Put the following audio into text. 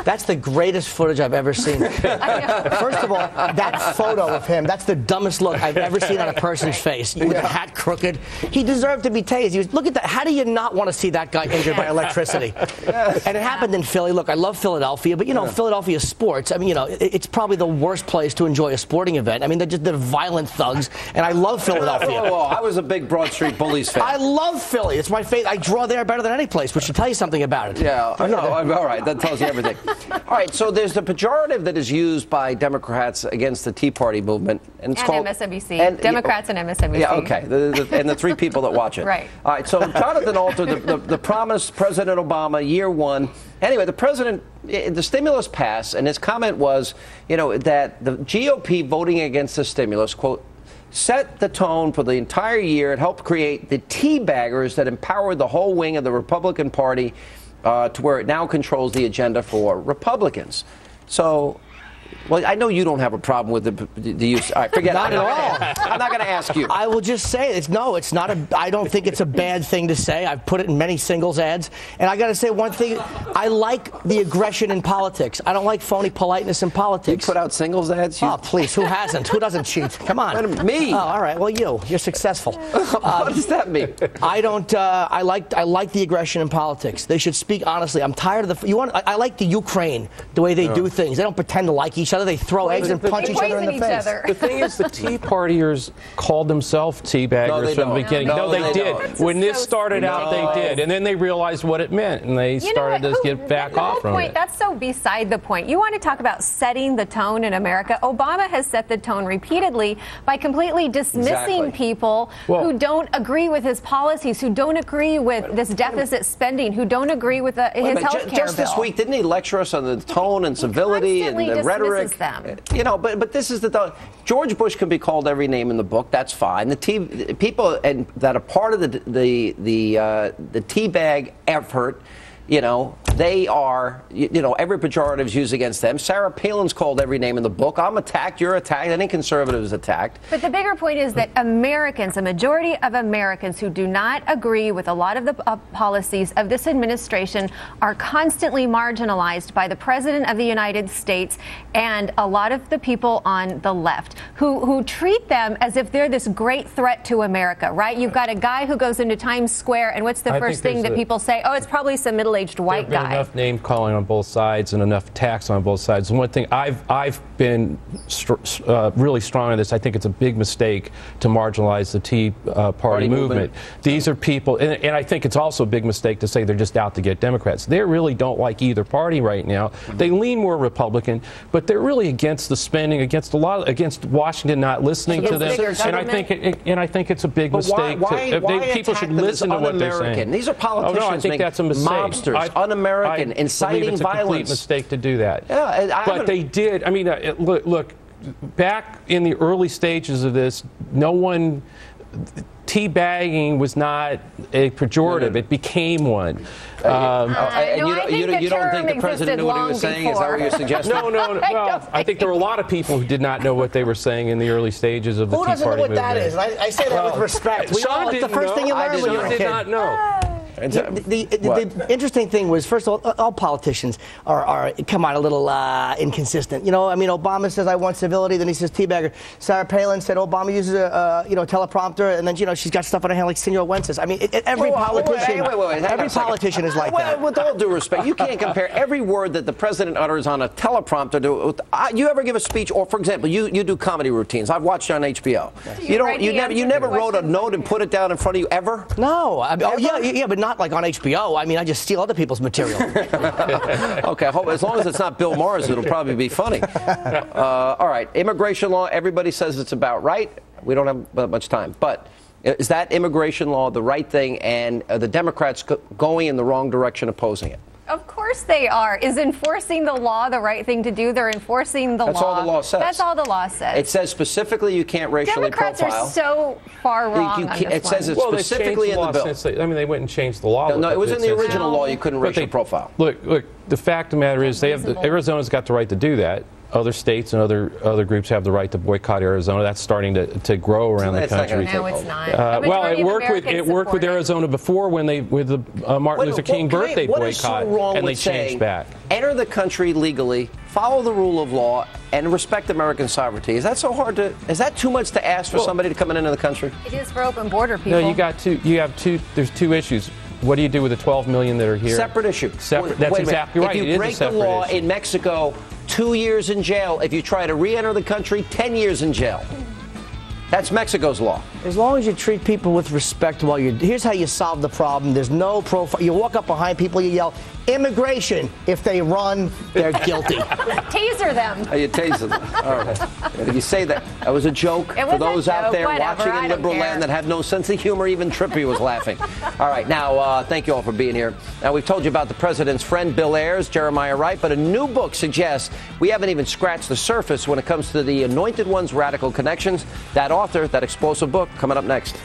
That's the greatest footage I've ever seen. First of all, that photo of him, that's the dumbest look I've ever seen on a person's face. With the hat crooked. He deserved to be tased. Look at that. How do you not want to see that guy injured by electricity? And it happened in Philly. Look, I love Philadelphia, but, Philadelphia sports, I mean, it's probably the worst place to enjoy a sporting event. I mean, they're violent thugs, and I love Philadelphia. Whoa, I was a big Broad Street Bullies fan. I love Philly. It's my favorite. I draw there better than any place, which should tell you something about it. Yeah, I know. All right, that tells you everything. All right, so there's the pejorative that is used by Democrats against the Tea Party movement. And called MSNBC. Democrats and MSNBC. Yeah, okay. And the three people that watch it. Right. All right, so Jonathan Alter, the promise, President Obama, year one. Anyway, the president, the stimulus passed, and his comment was, that the GOP voting against the stimulus, quote, set the tone for the entire year. It helped create the tea baggers that empowered the whole wing of the Republican Party to where it now controls the agenda for Republicans. So, well, I know you don't have a problem with the use. All right, forget it. Not at all. I'm not going to ask you. I will just say it's not I don't think it's a bad thing to say. I've put it in many singles ads. And I got to say one thing. I like the aggression in politics. I don't like phony politeness in politics. You put out singles ads? Oh, please. Who hasn't? Who doesn't cheat? Come on. Me. Oh, all right. Well, you're successful. What does that mean? I don't. I like the aggression in politics. They should speak honestly. I'm tired of I like the Ukraine, the way they do things. They don't pretend to like each other. They throw eggs and punch each other in the face. The thing is, the Tea Partiers called themselves tea baggers from the beginning. No, they did. When this started out, they did. And then they realized what it meant, and they started to get back off from it. That's so beside the point. You want to talk about setting the tone in America? Obama has set the tone repeatedly by completely dismissing people who don't agree with his policies, who don't agree with this deficit spending, who don't agree with his health care bill. Just this week, didn't he lecture us on the tone and civility and the rhetoric? Them. But this is George Bush can be called every name in the book. That's fine. The people that are part of the teabag effort, they are, every pejorative is used against them. Sarah Palin's called every name in the book. I'm attacked. You're attacked. Any conservative is attacked. But the bigger point is that Americans, a majority of Americans who do not agree with a lot of the policies of this administration are constantly marginalized by the President of the United States and a lot of the people on the left who treat them as if they're this great threat to America, right? You've got a guy who goes into Times Square, and what's the first thing that people say? Oh, it's probably some middle-aged white guy. Enough name calling on both sides and enough attacks on both sides. The one thing I've been really strong on this. I think it's a big mistake to marginalize the Tea Party movement. These are people, and I think it's also a big mistake to say they're just out to get Democrats. They really don't like either party right now. They lean more Republican, but they're really against the spending, against Washington not listening to them. And I think it's a big mistake. People should listen to what they're saying. These are politicians. Oh, no, I think that's a mistake. Mobsters, un-American, inciting it's violence. A complete mistake to do that. Yeah, but they did. I mean, look, back in the early stages of this, teabagging was not a pejorative. It became one. You don't think the president knew what he was saying? Is that what you're suggesting? No. Well, I think there were a lot of people who did not know what they were saying in the early stages of the Tea Party movement. Who doesn't know what that is? I say that with respect. It's the first thing you learn when you're a kid. Did not know. The interesting thing was, first of all politicians are come on a little inconsistent. I mean, Obama says I want civility, then he says teabagger. Sarah Palin said Obama uses a teleprompter, and then she's got stuff on her hand like Senor Wences. I mean, every politician is like that. With all due respect, you can't compare every word that the president utters on a teleprompter to. You ever give a speech, or for example, you do comedy routines. I've watched you on HBO. You never wrote a note and put it down in front of you ever. No. Yeah, but not like on HBO. I mean, I just steal other people's material. Okay, as long as it's not Bill Maher's, it'll probably be funny. All right, immigration law, everybody says it's about right. We don't have much time. But is that immigration law the right thing, and are the Democrats going in the wrong direction opposing it? Of course they are. Is enforcing the law the right thing to do? They're enforcing the law. That's all the law says. That's all the law says. It says specifically you can't racially profile. Democrats are so far wrong on this It says it specifically in the bill. They went and changed the law. No, it was in the original law. You couldn't racial profile. Look, the fact of the matter is Arizona's got the right to do that. other states and other groups have the right to boycott Arizona. That's starting to grow around the country. No, it's not. Well, it worked with Arizona before when with the Martin Luther King birthday boycott, is so wrong and they with saying, changed back. Enter the country legally, follow the rule of law, and respect American sovereignty. Is that so hard to? Is that too much to ask for somebody to come into the country? It is for open border people. No, there's two issues. What do you do with the 12 million that are here? Separate issue. That's exactly right. If you break the law in Mexico, 2 years in jail. If you try to re-enter the country, 10 years in jail. That's Mexico's law. As long as you treat people with respect while you're... Here's how you solve the problem. There's no profile. You walk up behind people, you yell, immigration. If they run, they're guilty. Taser them. Oh, you taser them. All right. If you say that was a joke for those out there watching in liberal land that have no sense of humor, even Trippy was laughing. All right. Now, thank you all for being here. Now, we've told you about the president's friend, Bill Ayers, Jeremiah Wright, but a new book suggests we haven't even scratched the surface when it comes to the Anointed One's radical connections. That author, that explosive book, coming up next.